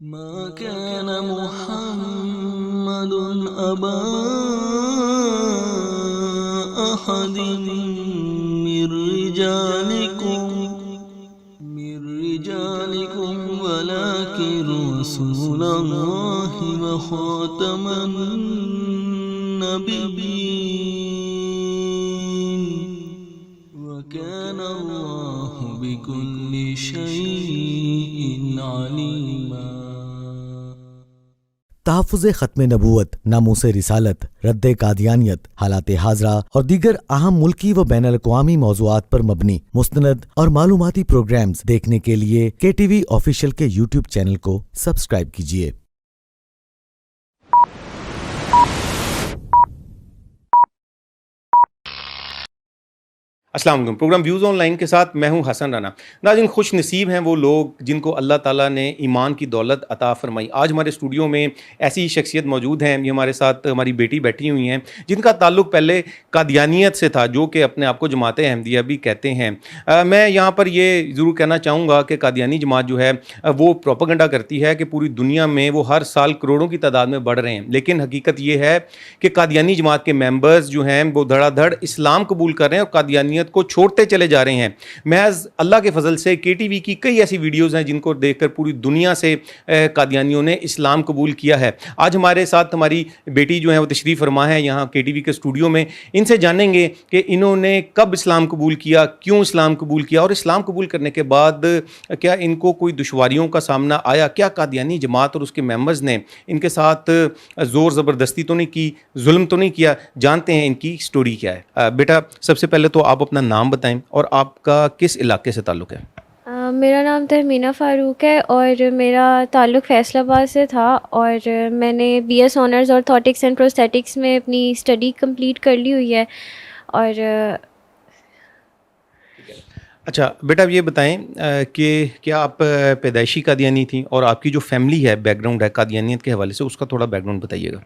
ما كان محمد أبا أحد من رجالكم ولكن رسول الله وخاتم النبيين وكان الله بكل شيء عليما۔ تحفظ ختم نبوت، ناموس رسالت، رد قادیانیت، حالات حاضرہ اور دیگر اہم ملکی و بین الاقوامی موضوعات پر مبنی مستند اور معلوماتی پروگرامز دیکھنے کے لیے کے ٹی وی آفیشیل کے یوٹیوب چینل کو سبسکرائب کیجیے۔ السلام علیکم۔ پروگرام ویوز آن لائن کے ساتھ میں ہوں حسن رانا۔ ناظرین، خوش نصیب ہیں وہ لوگ جن کو اللہ تعالیٰ نے ایمان کی دولت عطا فرمائی۔ آج ہمارے اسٹوڈیو میں ایسی شخصیت موجود ہیں، یہ ہمارے ساتھ ہماری بیٹی بیٹھی ہوئی ہیں جن کا تعلق پہلے قادیانیت سے تھا، جو کہ اپنے آپ کو جماعت احمدیہ بھی کہتے ہیں۔ میں یہاں پر یہ ضرور کہنا چاہوں گا کہ قادیانی جماعت جو ہے وہ پروپیگنڈا کرتی ہے کہ پوری دنیا میں وہ ہر سال کروڑوں کی تعداد میں بڑھ رہے ہیں، لیکن حقیقت یہ ہے کہ قادیانی جماعت کے ممبرز جو ہیں وہ دھڑا دھڑ اسلام قبول کر رہے ہیں اور قادیانیت کو چھوڑتے چلے جا رہے ہیں۔ محض اللہ کے فضل سے کے ٹی وی کی کئی ایسی ویڈیوز ہیں جن کو دیکھ کر پوری دنیا سے قادیانیوں نے اسلام قبول کیا ہے۔ آج ہمارے ساتھ ہماری بیٹی جو ہے وہ تشریف فرما ہے یہاں کے ٹی وی کے اسٹوڈیو میں۔ ان سے جانیں گے کہ انہوں نے کب اسلام قبول کیا، کیوں اسلام قبول کیا، اور اسلام قبول کرنے کے بعد کیا ان کو کوئی دشواریوں کا سامنا آیا، کیا قادیانی جماعت اور اس کے ممبرز نے ان کے ساتھ زور زبردستی تو نہیں کی، ظلم تو نہیں کیا۔ جانتے ہیں ان کی سٹوری کیا ہے۔ بیٹا، سب سے پہلے تو آپ اپنا نام بتائیں اور آپ کا کس علاقے سے تعلق ہے؟ میرا نام تہمینہ فاروق ہے اور میرا تعلق فیصل آباد سے تھا، اور میں نے بی ایس آنرز آرتھوٹکس اینڈ پروستھیٹکس میں اپنی اسٹڈی کمپلیٹ کر لی ہوئی ہے۔ اور اچھا بیٹا، یہ بتائیں کہ کیا آپ پیدائشی قادیانی تھیں، اور آپ کی جو فیملی ہے، بیک گراؤنڈ ہے قادیانیت کے حوالے سے، اس کا تھوڑا بیک گراؤنڈ بتائیے گا۔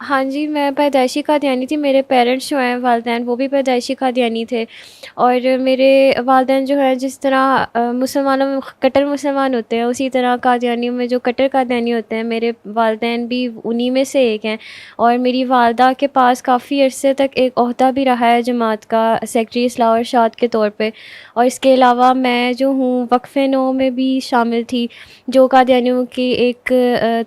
ہاں جی، میں پیدائشی قادیانی تھی۔ میرے پیرنٹس جو ہیں، والدین، وہ بھی پیدائشی قادیانی تھے، اور میرے والدین جو ہیں جس طرح مسلمانوں میں کٹر مسلمان ہوتے ہیں، اسی طرح قادیانیوں میں جو کٹر قادیانی ہوتے ہیں، میرے والدین بھی انہی میں سے ایک ہیں۔ اور میری والدہ کے پاس کافی عرصے تک ایک عہدہ بھی رہا ہے جماعت کا، سیکرٹری اصلاح و ارشاد کے طور پہ۔ اور اس کے علاوہ میں جو ہوں وقف نو میں بھی شامل تھی، جو قادیانیوں کی ایک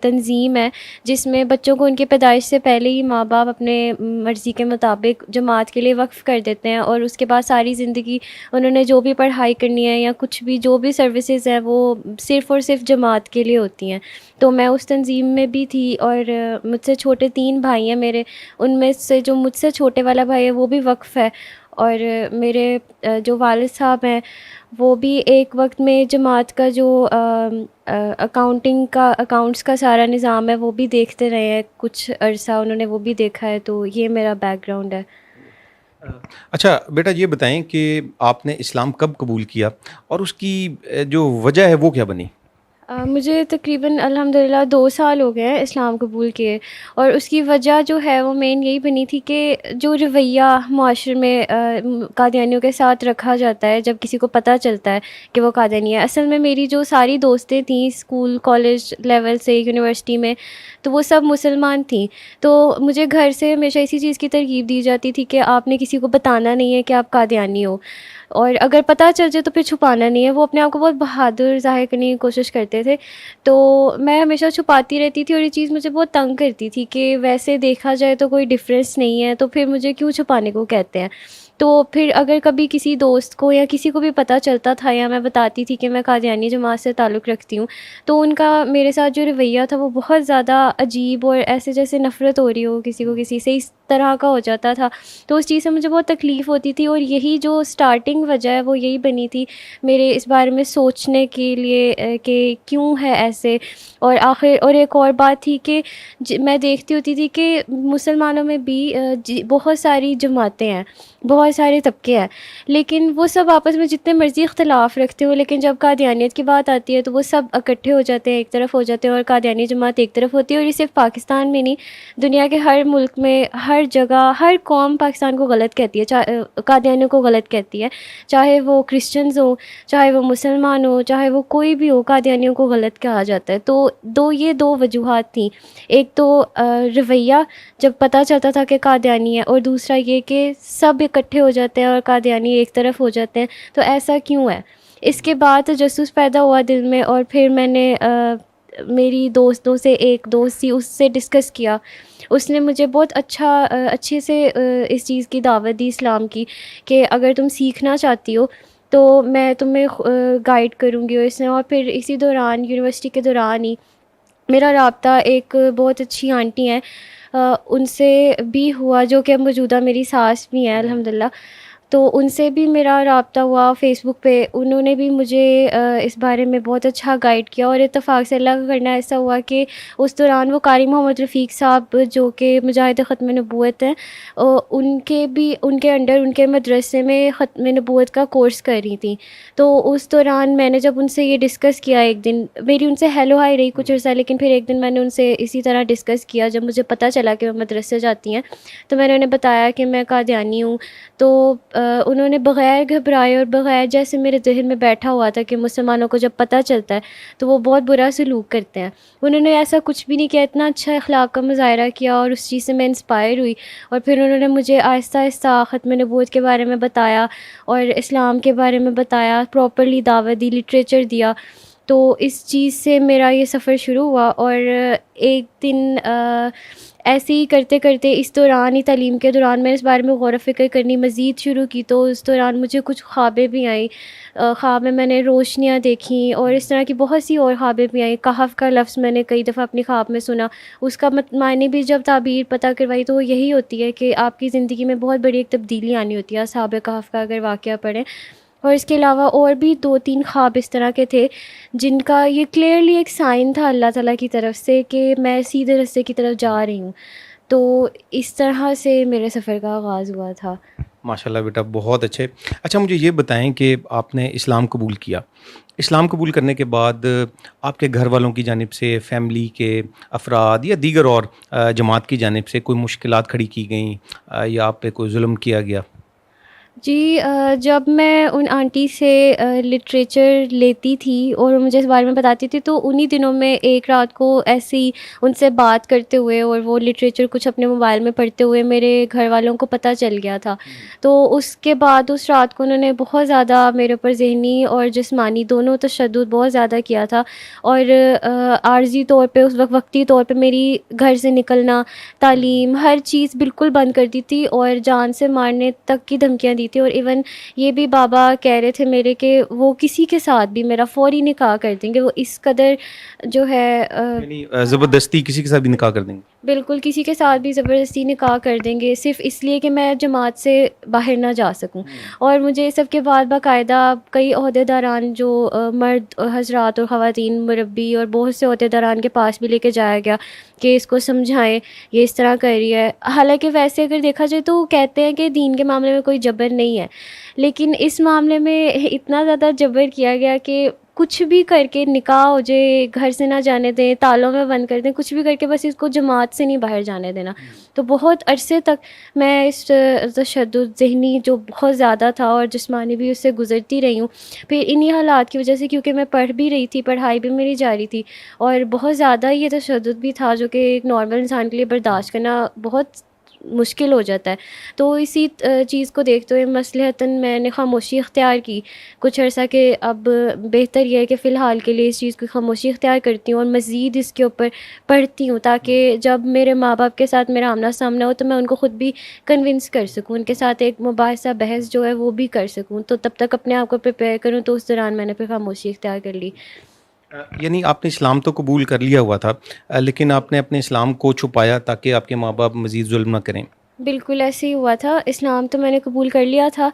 تنظیم ہے جس میں بچوں کو ان کی پیدائش سے پہلے ہی ماں باپ اپنے مرضی کے مطابق جماعت کے لیے وقف کر دیتے ہیں، اور اس کے بعد ساری زندگی انہوں نے جو بھی پڑھائی کرنی ہے یا کچھ بھی جو بھی سروسز ہیں وہ صرف اور صرف جماعت کے لیے ہوتی ہیں۔ تو میں اس تنظیم میں بھی تھی، اور مجھ سے چھوٹے 3 بھائی ہیں میرے، ان میں سے جو مجھ سے چھوٹے والا بھائی ہے وہ بھی وقف ہے، اور میرے جو والد صاحب ہیں وہ بھی ایک وقت میں جماعت کا جو اکاؤنٹس کا سارا نظام ہے وہ بھی دیکھتے رہے ہیں، کچھ عرصہ انہوں نے وہ بھی دیکھا ہے۔ تو یہ میرا بیک گراؤنڈ ہے۔ اچھا بیٹا، یہ بتائیں کہ آپ نے اسلام کب قبول کیا اور اس کی جو وجہ ہے وہ کیا بنی؟ مجھے تقریباً الحمدللہ 2 سال ہو گئے ہیں اسلام قبول کیے، اور اس کی وجہ جو ہے وہ مین یہی بنی تھی کہ جو رویہ معاشرے میں قادیانیوں کے ساتھ رکھا جاتا ہے جب کسی کو پتہ چلتا ہے کہ وہ قادیانی ہے۔ اصل میں میری جو ساری دوستیں تھیں اسکول کالج لیول سے یونیورسٹی میں، تو وہ سب مسلمان تھیں، تو مجھے گھر سے ہمیشہ اسی چیز کی ترغیب دی جاتی تھی کہ آپ نے کسی کو بتانا نہیں ہے کہ آپ قادیانی ہو، اور اگر پتہ چل جائے تو پھر چھپانا نہیں ہے۔ وہ اپنے آپ کو بہت بہادر ظاہر کرنے کی کوشش کرتے تھے، تو میں ہمیشہ چھپاتی رہتی تھی، اور یہ چیز مجھے بہت تنگ کرتی تھی کہ ویسے دیکھا جائے تو کوئی ڈفرینس نہیں ہے، تو پھر مجھے کیوں چھپانے کو کہتے ہیں۔ تو پھر اگر کبھی کسی دوست کو یا کسی کو بھی پتہ چلتا تھا یا میں بتاتی تھی کہ میں قادیانی جماعت سے تعلق رکھتی ہوں، تو ان کا میرے ساتھ جو رویہ تھا وہ بہت زیادہ عجیب، اور ایسے جیسے نفرت ہو رہی ہو کسی کو کسی سے، اس طرح کا ہو جاتا تھا۔ تو اس چیز سے مجھے بہت تکلیف ہوتی تھی، اور یہی جو سٹارٹنگ وجہ ہے وہ یہی بنی تھی میرے اس بارے میں سوچنے کے لیے کہ کیوں ہے ایسے۔ اور ایک اور بات تھی کہ میں دیکھتی ہوتی تھی کہ مسلمانوں میں بھی بہت ساری جماعتیں ہیں، بہت سارے طبقے ہیں، لیکن وہ سب آپس میں جتنے مرضی اختلاف رکھتے ہو، لیکن جب قادیانیت کی بات آتی ہے تو وہ سب اکٹھے ہو جاتے ہیں، ایک طرف ہو جاتے ہیں، اور قادیانی جماعت ایک طرف ہوتی ہے۔ اور یہ صرف پاکستان میں نہیں، دنیا کے ہر ملک میں، ہر ہر جگہ ہر قوم پاکستان کو غلط کہتی ہے, چاہے قادیانیوں کو غلط کہتی ہے, چاہے وہ کرسچنز ہوں, چاہے وہ مسلمان ہوں, چاہے وہ کوئی بھی ہو, قادیانیوں کو غلط کہا جاتا ہے. تو یہ دو وجوہات تھیں. ایک تو رویہ جب پتہ چلتا تھا کہ قادیانی ہے, اور دوسرا یہ کہ سب اکٹھے ہو جاتے ہیں اور قادیانی ایک طرف ہو جاتے ہیں, تو ایسا کیوں ہے. اس کے بعد تجسس پیدا ہوا دل میں, اور پھر میں نے میری دوستوں سے, ایک دوست تھی اس سے ڈسکس کیا. اس نے مجھے بہت اچھے سے اس چیز کی دعوت دی اسلام کی, کہ اگر تم سیکھنا چاہتی ہو تو میں تمہیں گائیڈ کروں گی. اور اس نے, اور پھر اسی دوران یونیورسٹی کے دوران ہی میرا رابطہ ایک بہت اچھی آنٹی ہیں ان سے بھی ہوا, جو کہ اب موجودہ میری ساس بھی ہیں الحمدللہ. تو ان سے بھی میرا رابطہ ہوا فیس بک پہ. انہوں نے بھی مجھے اس بارے میں بہت اچھا گائیڈ کیا, اور اتفاق سے اللہ کا کرنا ایسا ہوا کہ اس دوران وہ قاری محمد رفیق صاحب جو کہ مجاہد ختم نبوت ہیں, ان کے انڈر ان کے مدرسے میں ختم نبوت کا کورس کر رہی تھیں. تو اس دوران میں نے جب ان سے یہ ڈسکس کیا, ایک دن میری ان سے ہیلو ہائی رہی کچھ عرصہ, لیکن پھر ایک دن میں نے ان سے اسی طرح ڈسکس کیا جب مجھے پتہ چلا کہ وہ مدرسے جاتی ہیں. تو میں نے انہیں بتایا کہ میں قادیانی ہوں. تو انہوں نے بغیر گھبرائے اور بغیر, جیسے میرے ذہن میں بیٹھا ہوا تھا کہ مسلمانوں کو جب پتہ چلتا ہے تو وہ بہت برا سلوک کرتے ہیں, انہوں نے ایسا کچھ بھی نہیں کیا. اتنا اچھا اخلاق کا مظاہرہ کیا, اور اس چیز سے میں انسپائر ہوئی. اور پھر انہوں نے مجھے آہستہ آہستہ ختم نبوت کے بارے میں بتایا, اور اسلام کے بارے میں بتایا, پراپرلی دعوت دی, لٹریچر دیا. تو اس چیز سے میرا یہ سفر شروع ہوا. اور ایک دن ایسے ہی کرتے کرتے اس دوران ہی, تعلیم کے دوران, میں اس بارے میں غور و فکر کرنی مزید شروع کی. تو اس دوران مجھے کچھ خوابیں بھی آئیں, خواب میں نے روشنیاں دیکھیں, اور اس طرح کی بہت سی اور خوابیں بھی آئیں. کہف کا لفظ میں نے کئی دفعہ اپنی خواب میں سنا, اس کا معنی بھی جب تعبیر پتہ کروائی تو وہ یہی ہوتی ہے کہ آپ کی زندگی میں بہت بڑی ایک تبدیلی آنی ہوتی ہے. اصحاب کہف کا اگر واقعہ پڑھیں. اور اس کے علاوہ اور بھی 2-3 خواب اس طرح کے تھے جن کا یہ کلیئرلی ایک سائن تھا اللہ تعالیٰ کی طرف سے کہ میں سیدھے راستے کی طرف جا رہی ہوں. تو اس طرح سے میرے سفر کا آغاز ہوا تھا. ماشاء اللہ بیٹا, بہت اچھے. اچھا مجھے یہ بتائیں کہ آپ نے اسلام قبول کیا, اسلام قبول کرنے کے بعد آپ کے گھر والوں کی جانب سے, فیملی کے افراد یا دیگر اور جماعت کی جانب سے کوئی مشکلات کھڑی کی گئیں یا آپ پہ کوئی ظلم کیا گیا؟ جی, جب میں ان آنٹی سے لٹریچر لیتی تھی اور وہ مجھے اس بارے میں بتاتی تھی, تو انہی دنوں میں ایک رات کو ایسی ان سے بات کرتے ہوئے اور وہ لٹریچر کچھ اپنے موبائل میں پڑھتے ہوئے میرے گھر والوں کو پتہ چل گیا تھا. تو اس کے بعد اس رات کو انہوں نے بہت زیادہ میرے اوپر ذہنی اور جسمانی دونوں تشدد بہت زیادہ کیا تھا. اور عارضی طور پہ اس وقتی طور پہ میری گھر سے نکلنا, تعلیم, ہر چیز بالکل بند کر دی تھی, اور جان سے مارنے تک کی دھمکیاں دی تھی. اور ایون یہ بھی بابا کہہ رہے تھے میرے کہ وہ کسی کے ساتھ بھی میرا فوری نکاح کر دیں گے. وہ اس قدر جو ہے یعنی زبردستی کسی کے ساتھ بھی نکاح کر دیں گے؟ بالکل کسی کے ساتھ بھی زبردستی نکاح کر دیں گے, صرف اس لیے کہ میں جماعت سے باہر نہ جا سکوں. اور مجھے سب کے بعد باقاعدہ کئی عہدیداران جو مرد حضرات اور خواتین, مربی اور بہت سے عہدیداران کے پاس بھی لے کے جایا گیا کہ اس کو سمجھائیں یہ اس طرح کر رہی ہے. حالانکہ ویسے اگر دیکھا جائے تو کہتے ہیں کہ دین کے معاملے میں کوئی جبر نہیں ہے, لیکن اس معاملے میں اتنا زیادہ جبر کیا گیا کہ کچھ بھی کر کے نکاح ہو جائے, گھر سے نہ جانے دیں, تالوں میں بند کر دیں, کچھ بھی کر کے بس اس کو جماعت سے نہیں باہر جانے دینا. تو بہت عرصے تک میں اس تشدد ذہنی جو بہت زیادہ تھا اور جسمانی بھی اس سے گزرتی رہی ہوں. پھر انہی حالات کی وجہ سے, کیونکہ میں پڑھ بھی رہی تھی, پڑھائی بھی میری جاری تھی, اور بہت زیادہ یہ تشدد بھی تھا جو کہ ایک نارمل انسان کے لیے برداشت کرنا بہت مشکل ہو جاتا ہے. تو اسی چیز کو دیکھتے ہوئے مصلحتاً میں نے خاموشی اختیار کی کچھ عرصہ, کہ اب بہتر یہ ہے کہ فی الحال کے لیے اس چیز کی خاموشی اختیار کرتی ہوں اور مزید اس کے اوپر پڑھتی ہوں, تاکہ جب میرے ماں باپ کے ساتھ میرا آمنا سامنا ہو تو میں ان کو خود بھی کنونس کر سکوں, ان کے ساتھ ایک مباحثہ بحث جو ہے وہ بھی کر سکوں. تو تب تک اپنے آپ کو پریپیئر کروں. تو اس دوران میں نے پھر خاموشی اختیار کر لی. یعنی آپ نے اسلام تو قبول کر لیا ہوا تھا, لیکن آپ نے اپنے اسلام کو چھپایا تاکہ آپ کے ماں باپ مزید ظلم نہ کریں؟ بالکل ایسے ہی ہوا تھا. اسلام تو میں نے قبول کر لیا تھا.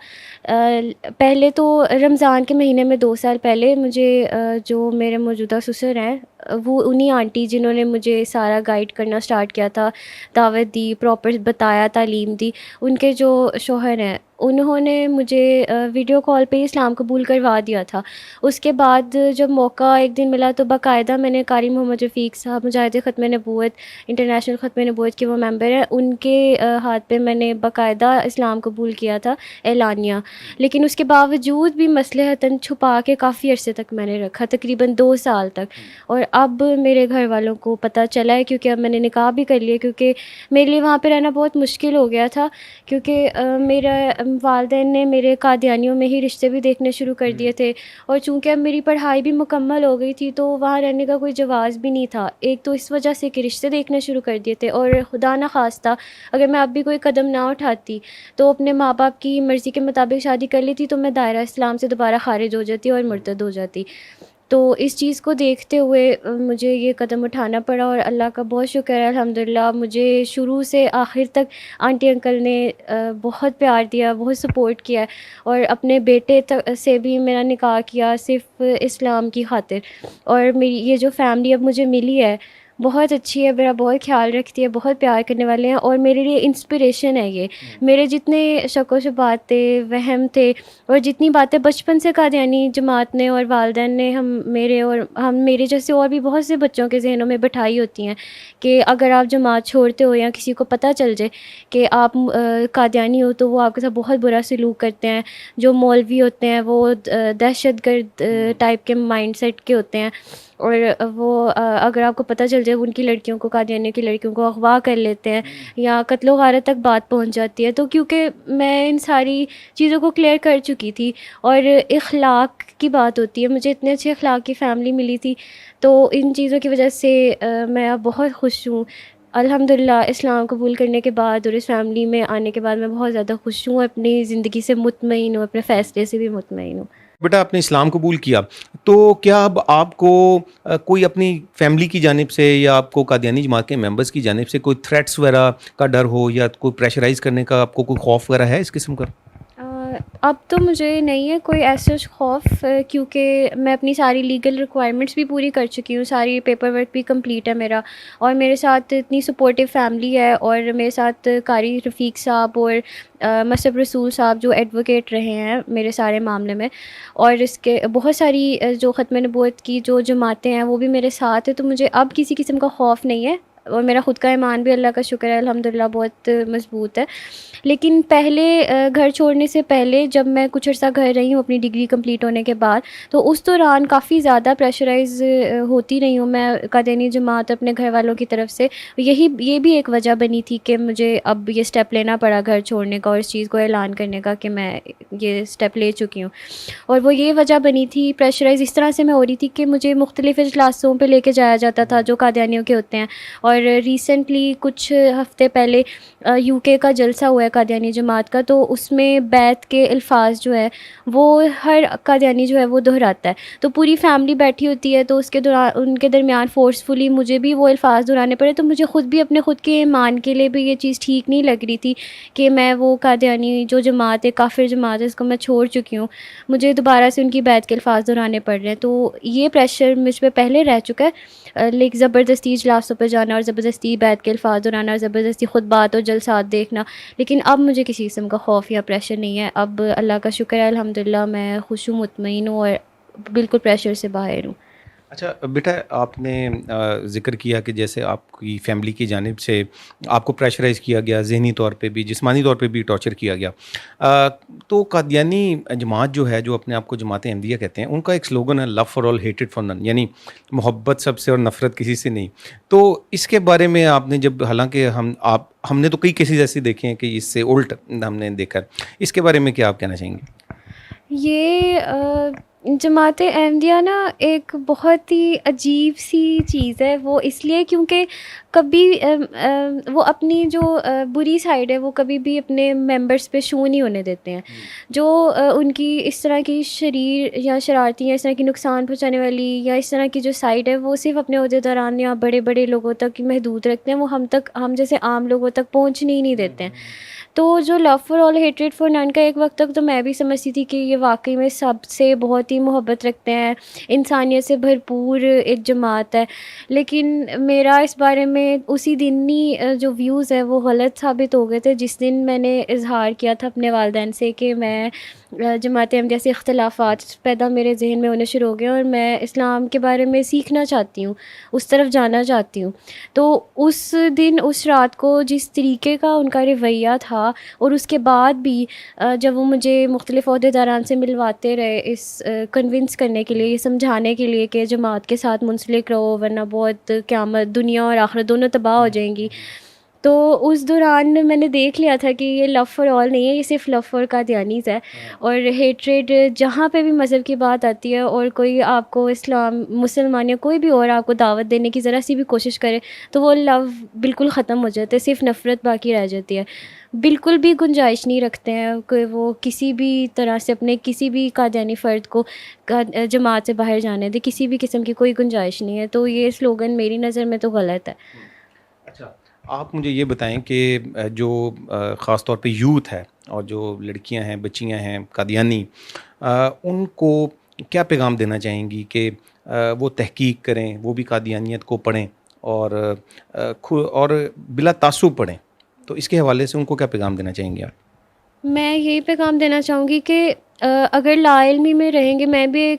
پہلے تو رمضان کے مہینے میں 2 سال پہلے مجھے جو میرے موجودہ سسر ہیں, وہ انہی آنٹی جنہوں نے مجھے سارا گائیڈ کرنا سٹارٹ کیا تھا, دعوت دی, پراپر بتایا, تعلیم دی, ان کے جو شوہر ہیں انہوں نے مجھے ویڈیو کال پہ ہی اسلام قبول کروا دیا تھا. اس کے بعد جب موقع ایک دن ملا تو باقاعدہ میں نے قاری محمد رفیق صاحب مجاہد ختم نبوت انٹرنیشنل ختم نبوت کے وہ ممبر ہیں, ان کے ہاتھ پہ میں نے باقاعدہ اسلام قبول کیا تھا اعلانیہ. لیکن اس کے باوجود بھی مصلحتاً چھپا کے کافی عرصے تک میں نے رکھا, تقریباً 2 سال تک. اور اب میرے گھر والوں کو پتہ چلا ہے, کیونکہ اب میں نے نکاح بھی کر لیا, کیونکہ میرے لیے وہاں پہ رہنا بہت مشکل ہو گیا تھا, کیونکہ میرا والدین نے میرے قادیانیوں میں ہی رشتے بھی دیکھنے شروع کر دیے تھے. اور چونکہ اب میری پڑھائی بھی مکمل ہو گئی تھی تو وہاں رہنے کا کوئی جواز بھی نہیں تھا. ایک تو اس وجہ سے کہ رشتے دیکھنے شروع کر دیے تھے, اور خدا نخواستہ اگر میں اب بھی کوئی قدم نہ اٹھاتی تو اپنے ماں باپ کی مرضی کے مطابق شادی کر لیتی تو میں دائرہ اسلام سے دوبارہ خارج ہو جاتی اور مرتد ہو جاتی. تو اس چیز کو دیکھتے ہوئے مجھے یہ قدم اٹھانا پڑا, اور اللہ کا بہت شکر ہے الحمدللہ مجھے شروع سے آخر تک آنٹی انکل نے بہت پیار دیا, بہت سپورٹ کیا, اور اپنے بیٹے سے بھی میرا نکاح کیا صرف اسلام کی خاطر. اور میری یہ جو فیملی اب مجھے ملی ہے بہت اچھی ہے, میرا بہت خیال رکھتی ہے, بہت پیار کرنے والے ہیں, اور میرے لیے انسپریشن ہے. یہ میرے جتنے شک و شبہات تھے, وہم تھے, اور جتنی باتیں بچپن سے قادیانی جماعت نے اور والدین نے ہم میرے جیسے اور بھی بہت سے بچوں کے ذہنوں میں بٹھائی ہوتی ہیں کہ اگر آپ جماعت چھوڑتے ہو یا کسی کو پتہ چل جائے کہ آپ قادیانی ہو تو وہ آپ کے ساتھ بہت برا سلوک کرتے ہیں. جو مولوی ہوتے ہیں وہ دہشت گرد ٹائپ کے مائنڈ سیٹ کے ہوتے ہیں, اور وہ اگر آپ کو پتہ چل جائے ان کی لڑکیوں کو, قادیانی کی لڑکیوں کو اغوا کر لیتے ہیں یا قتل و غارت تک بات پہنچ جاتی ہے. تو کیونکہ میں ان ساری چیزوں کو کلیئر کر چکی تھی, اور اخلاق کی بات ہوتی ہے, مجھے اتنے اچھے اخلاق کی فیملی ملی تھی, تو ان چیزوں کی وجہ سے میں اب بہت خوش ہوں الحمدللہ. اسلام قبول کرنے کے بعد اور اس فیملی میں آنے کے بعد میں بہت زیادہ خوش ہوں, اپنی زندگی سے مطمئن ہوں, اپنے فیصلے سے بھی مطمئن ہوں. بیٹا آپ نے اسلام قبول کیا تو کیا اب آپ کو کوئی اپنی فیملی کی جانب سے یا آپ کو قادیانی جماعت کے ممبرس کی جانب سے کوئی تھریٹس وغیرہ کا ڈر ہو, یا کوئی پریشرائز کرنے کا آپ کو کوئی خوف وغیرہ ہے اس قسم کا؟ اب تو مجھے نہیں ہے کوئی ایسا خوف, کیونکہ میں اپنی ساری لیگل ریکوائرمنٹس بھی پوری کر چکی ہوں, ساری پیپر ورک بھی کمپلیٹ ہے میرا, اور میرے ساتھ اتنی سپورٹیو فیملی ہے, اور میرے ساتھ قاری رفیق صاحب اور مصعب رسول صاحب جو ایڈوکیٹ رہے ہیں میرے سارے معاملے میں, اور اس کے بہت ساری جو ختم نبوت کی جو جماعتیں ہیں وہ بھی میرے ساتھ ہیں. تو مجھے اب کسی قسم کا خوف نہیں ہے, اور میرا خود کا ایمان بھی اللہ کا شکر ہے الحمدللہ بہت مضبوط ہے. لیکن پہلے گھر چھوڑنے سے پہلے جب میں کچھ عرصہ گھر رہی ہوں اپنی ڈگری کمپلیٹ ہونے کے بعد, تو اس دوران کافی زیادہ پریشرائز ہوتی رہی ہوں میں قادیانی جماعت اپنے گھر والوں کی طرف سے. یہ بھی ایک وجہ بنی تھی کہ مجھے اب یہ سٹیپ لینا پڑا گھر چھوڑنے کا اور اس چیز کو اعلان کرنے کا کہ میں یہ سٹیپ لے چکی ہوں. اور وہ یہ وجہ بنی تھی, پریشرائز اس طرح سے میں ہو رہی تھی کہ مجھے مختلف اجلاسوں پہ لے کے جایا جاتا تھا جو قادیانیوں کے ہوتے ہیں. اور ریسنٹلی کچھ ہفتے پہلے یو کے کا جلسہ ہوا ہے قادیانی جماعت کا, تو اس میں بیعت کے الفاظ جو ہے وہ ہر قادیانی جو ہے وہ دہراتا ہے. تو پوری فیملی بیٹھی ہوتی ہے, تو اس کے دوران ان کے درمیان فورسفلی مجھے بھی وہ الفاظ دہرانے پڑے. تو مجھے خود بھی اپنے خود کے ایمان کے لیے بھی یہ چیز ٹھیک نہیں لگ رہی تھی کہ میں وہ قادیانی جو جماعت ہے, کافر جماعت ہے, اس کو میں چھوڑ چکی ہوں, مجھے دوبارہ سے ان کی بیعت کے الفاظ دہرانے پڑ رہے ہیں. تو یہ پریشر مجھ پہ پہلے رہ چکا ہے, لیکن زبردستی اجلاسوں پہ جانا اور زبردستی بیعت کے الفاظ دہرانا اور زبردستی خطبات اور جلسات دیکھنا. لیکن اب مجھے کسی قسم کا خوف یا پریشر نہیں ہے. اب اللہ کا شکر ہے الحمدللہ میں خوش ہوں, مطمئن ہوں, اور بالکل پریشر سے باہر ہوں. اچھا بیٹا, آپ نے ذکر کیا کہ جیسے آپ کی فیملی کی جانب سے آپ کو پریشرائز کیا گیا, ذہنی طور پہ بھی جسمانی طور پہ بھی ٹارچر کیا گیا. تو قادیانی جماعت جو ہے, جو اپنے آپ کو جماعت احمدیہ کہتے ہیں, ان کا ایک سلوگن ہے لو فار آل ہیٹڈ فار نن, یعنی محبت سب سے اور نفرت کسی سے نہیں. تو اس کے بارے میں آپ نے جب, حالانکہ ہم نے تو کئی کیسز ایسے دیکھے ہیں کہ اس سے الٹ ہم نے دیکھا, اس کے بارے میں کیا آپ کہنا چاہیں گے؟ یہ جماعت احمدیہ نا ایک بہت ہی عجیب سی چیز ہے. وہ اس لیے کیونکہ کبھی وہ اپنی جو بری سائڈ ہے وہ کبھی بھی اپنے ممبرس پہ شو نہیں ہونے دیتے ہیں. جو ان کی اس طرح کی شریر یا شرارتی یا اس طرح کی نقصان پہنچانے والی یا اس طرح کی جو سائڈ ہے وہ صرف اپنے عہدیداران یا بڑے بڑے لوگوں تک محدود رکھتے ہیں. وہ ہم جیسے عام لوگوں تک پہنچنے ہی نہیں دیتے ہیں. تو جو love for all hatred for none کا ایک وقت تک تو میں بھی سمجھتی تھی کہ یہ واقعی میں سب سے بہت ہی محبت رکھتے ہیں, انسانیت سے بھرپور ایک جماعت ہے, لیکن میرا اس بارے میں اسی دن ہی جو ویوز ہے وہ غلط ثابت ہو گئے تھے جس دن میں نے اظہار کیا تھا اپنے والدین سے کہ میں جماعت احمدیہ سے اختلافات پیدا میرے ذہن میں ہونے شروع ہو گئے اور میں اسلام کے بارے میں سیکھنا چاہتی ہوں, اس طرف جانا چاہتی ہوں. تو اس دن اس رات کو جس طریقے کا ان کا رویہ تھا, اور اس کے بعد بھی جب وہ مجھے مختلف عہدیداران سے ملواتے رہے اس کنونس کرنے کے لیے, یہ سمجھانے کے لیے کہ جماعت کے ساتھ منسلک رہو ورنہ بہت قیامت, دنیا اور آخرت دونوں تباہ ہو جائیں گی, تو اس دوران میں نے دیکھ لیا تھا کہ یہ لو فار آل نہیں ہے, یہ صرف لو فار قادیانیز ہے. اور ہیٹریڈ جہاں پہ بھی مذہب کی بات آتی ہے اور کوئی آپ کو اسلام مسلمان یا کوئی بھی اور آپ کو دعوت دینے کی ذرا سی بھی کوشش کرے تو وہ لو بالکل ختم ہو جاتا ہے, صرف نفرت باقی رہ جاتی ہے. بالکل بھی گنجائش نہیں رکھتے ہیں کہ وہ کسی بھی طرح سے اپنے کسی بھی قادیانی فرد کو جماعت سے باہر جانے دے, کسی بھی قسم کی کوئی گنجائش نہیں ہے. تو یہ سلوگن میری نظر میں تو غلط ہے. اچھا, آپ مجھے یہ بتائیں کہ جو خاص طور پہ یوتھ ہے اور جو لڑکیاں ہیں, بچیاں ہیں قادیانی, ان کو کیا پیغام دینا چاہیں گی کہ وہ تحقیق کریں, وہ بھی قادیانیت کو پڑھیں اور بلا تعصب پڑھیں, تو اس کے حوالے سے ان کو کیا پیغام دینا چاہیں گے آپ؟ میں یہی پیغام دینا چاہوں گی کہ اگر لا علمی میں رہیں گے, میں بھی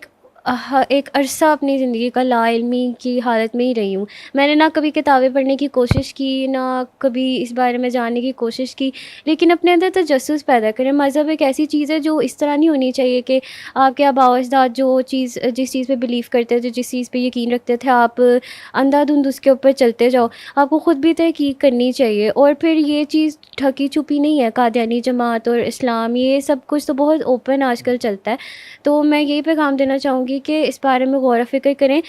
ایک عرصہ اپنی زندگی کا لا علمی کی حالت میں ہی رہی ہوں. میں نے نہ کبھی کتابیں پڑھنے کی کوشش کی, نہ کبھی اس بارے میں جاننے کی کوشش کی, لیکن اپنے اندر تجسس پیدا کریں. مذہب ایک ایسی چیز ہے جو اس طرح نہیں ہونی چاہیے کہ آپ کے آباء و اجداد جس چیز پہ بلیو کرتے تھے, جس چیز پہ یقین رکھتے تھے, آپ اندھا دھند اس کے اوپر چلتے جاؤ. آپ کو خود بھی تحقیق کرنی چاہیے. اور پھر یہ چیز ٹھکی چھپی نہیں ہے, قادیانی جماعت اور اسلام یہ سب کچھ تو بہت اوپن آج کل چلتا ہے. تو میں یہی پیغام دینا چاہوں گی کہ اس بارے میں غور و فکر کریں.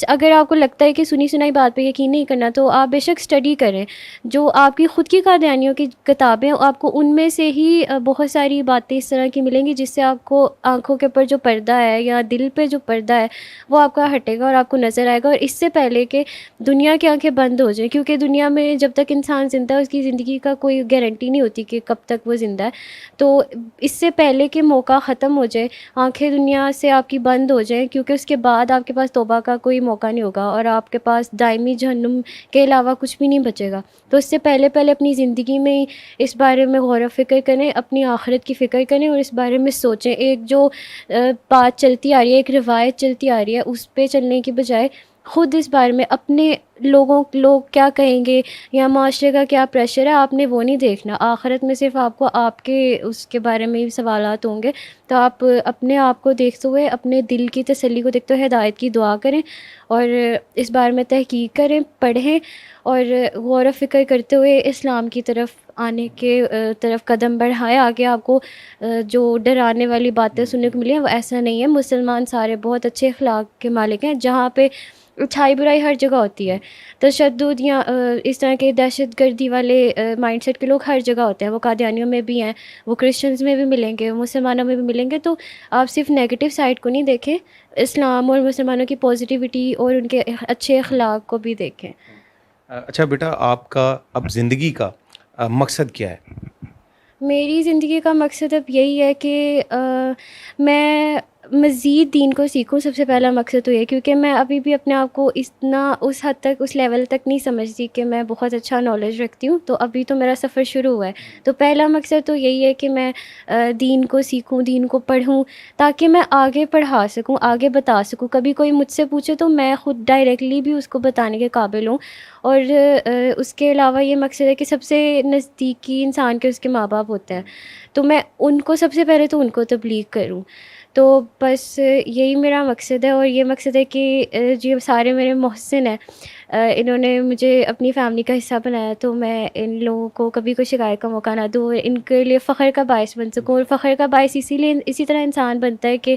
اگر آپ کو لگتا ہے کہ سنی سنائی بات پہ یقین نہیں کرنا تو آپ بے شک اسٹڈی کریں. جو آپ کی خود کی قادیانیوں کی کتابیں, آپ کو ان میں سے ہی بہت ساری باتیں اس طرح کی ملیں گی جس سے آپ کو آنکھوں کے اوپر جو پردہ ہے یا دل پہ جو پردہ ہے وہ آپ کا ہٹے گا اور آپ کو نظر آئے گا. اور اس سے پہلے کہ دنیا کی آنکھیں بند ہو جائیں, کیونکہ دنیا میں جب تک انسان زندہ ہے اس کی زندگی کا کوئی گارنٹی نہیں ہوتی کہ کب تک وہ زندہ ہے. تو اس سے پہلے کہ موقع ختم ہو جائے, آنکھیں دنیا سے آپ کی بند ہو جائیں, کیونکہ اس کے بعد آپ کے پاس توبہ کا کوئی موقع نہیں ہوگا اور آپ کے پاس دائمی جہنم کے علاوہ کچھ بھی نہیں بچے گا. تو اس سے پہلے اپنی زندگی میں اس بارے میں غور و فکر کریں, اپنی آخرت کی فکر کریں اور اس بارے میں سوچیں. ایک جو بات چلتی آ رہی ہے, ایک روایت چلتی آ رہی ہے, اس پہ چلنے کی بجائے خود اس بارے میں اپنے لوگ کیا کہیں گے یا معاشرے کا کیا پریشر ہے, آپ نے وہ نہیں دیکھنا. آخرت میں صرف آپ کو آپ کے اس کے بارے میں سوالات ہوں گے. تو آپ اپنے آپ کو دیکھتے ہوئے, اپنے دل کی تسلی کو دیکھتے ہوئے ہدایت کی دعا کریں اور اس بارے میں تحقیق کریں, پڑھیں اور غور و فکر کرتے ہوئے اسلام کی طرف آنے کے طرف قدم بڑھائیں. آگے آپ کو جو ڈرانے والی باتیں سننے کو ملی ہیں وہ ایسا نہیں ہے. مسلمان سارے بہت اچھے اخلاق کے مالک ہیں. جہاں پہ اچھائی برائی ہر جگہ ہوتی ہے, تشدد یا اس طرح کے دہشت گردی والے مائنڈ سیٹ کے لوگ ہر جگہ ہوتے ہیں. وہ قادیانیوں میں بھی ہیں, وہ کرسچنز میں بھی ملیں گے, مسلمانوں میں بھی ملیں گے. تو آپ صرف نیگیٹو سائڈ کو نہیں دیکھیں, اسلام اور مسلمانوں کی پازیٹیوٹی اور ان کے اچھے اخلاق کو بھی دیکھیں. اچھا بیٹا, آپ کا اب زندگی کا مقصد کیا ہے؟ میری زندگی کا مقصد اب یہی ہے کہ میں مزید دین کو سیکھوں. سب سے پہلا مقصد تو یہ, کیونکہ میں ابھی بھی اپنے آپ کو اس حد تک, اس لیول تک نہیں سمجھتی کہ میں بہت اچھا نالج رکھتی ہوں. تو ابھی تو میرا سفر شروع ہوا ہے. تو پہلا مقصد تو یہی ہے کہ میں دین کو سیکھوں, دین کو پڑھوں, تاکہ میں آگے پڑھا سکوں, آگے بتا سکوں. کبھی کوئی مجھ سے پوچھے تو میں خود ڈائریکٹلی بھی اس کو بتانے کے قابل ہوں. اور اس کے علاوہ یہ مقصد ہے کہ سب سے نزدیکی انسان کے اس کے ماں باپ ہوتے ہیں, تو میں ان کو سب سے پہلے تو ان کو تبلیغ کروں. تو بس یہی میرا مقصد ہے. اور یہ مقصد ہے کہ جو سارے میرے محسن ہیں, انہوں نے مجھے اپنی فیملی کا حصہ بنایا, تو میں ان لوگوں کو کبھی کوئی شکایت کا موقع نہ دوں اور ان کے لیے فخر کا باعث بن سکوں. اور فخر کا باعث اسی طرح انسان بنتا ہے کہ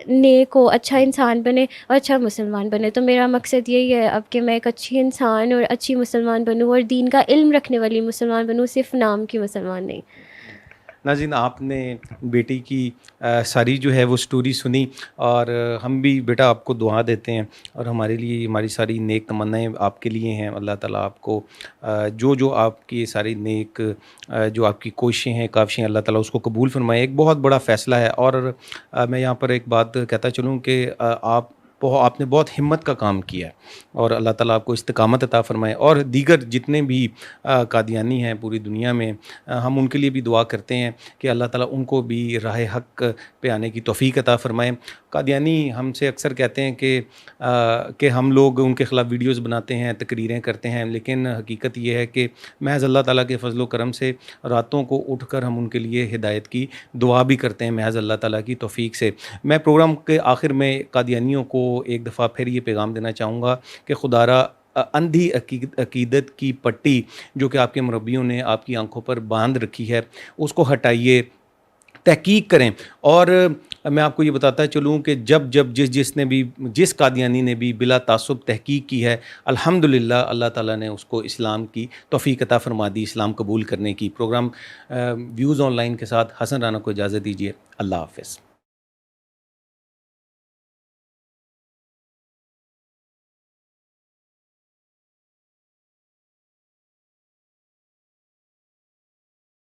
نیک ہو, اچھا انسان بنے اور اچھا مسلمان بنے. تو میرا مقصد یہی ہے اب کہ میں ایک اچھی انسان اور اچھی مسلمان بنوں اور دین کا علم رکھنے والی مسلمان بنوں, صرف نام کی مسلمان نہیں. ناظرین آپ نے بیٹی کی ساری جو ہے وہ سٹوری سنی، اور ہم بھی بیٹا آپ کو دعا دیتے ہیں، اور ہمارے لیے ہماری ساری نیک تمنائیں آپ کے لیے ہیں. اللہ تعالیٰ آپ کو جو آپ کی ساری نیک جو آپ کی کوششیں ہیں کاوشیں اللہ تعالیٰ اس کو قبول فرمائے. ایک بہت بڑا فیصلہ ہے، اور میں یہاں پر ایک بات کہتا چلوں کہ آپ نے بہت ہمت کا کام کیا ہے، اور اللہ تعالیٰ آپ کو استقامت عطا فرمائے. اور دیگر جتنے بھی قادیانی ہیں پوری دنیا میں، ہم ان کے لیے بھی دعا کرتے ہیں کہ اللہ تعالیٰ ان کو بھی راہ حق پہ آنے کی توفیق عطا فرمائے. قادیانی ہم سے اکثر کہتے ہیں کہ ہم لوگ ان کے خلاف ویڈیوز بناتے ہیں، تقریریں کرتے ہیں، لیکن حقیقت یہ ہے کہ محض اللہ تعالیٰ کے فضل و کرم سے راتوں کو اٹھ کر ہم ان کے لیے ہدایت کی دعا بھی کرتے ہیں محض اللہ تعالیٰ کی توفیق سے. میں پروگرام کے آخر میں قادیانیوں کو ایک دفعہ پھر یہ پیغام دینا چاہوں گا کہ خدا را اندھی عقیدت کی پٹی جو کہ آپ کے مربیوں نے آپ کی آنکھوں پر باندھ رکھی ہے اس کو ہٹائیے، تحقیق کریں. اور میں آپ کو یہ بتاتا چلوں کہ جب جس قادیانی نے بھی بلا تعصب تحقیق کی ہے، الحمدللہ اللہ تعالیٰ نے اس کو اسلام کی توفیق عطا فرما دی، اسلام قبول کرنے کی. پروگرام ویوز آن لائن کے ساتھ حسن رانا کو اجازت دیجیے. اللہ حافظ.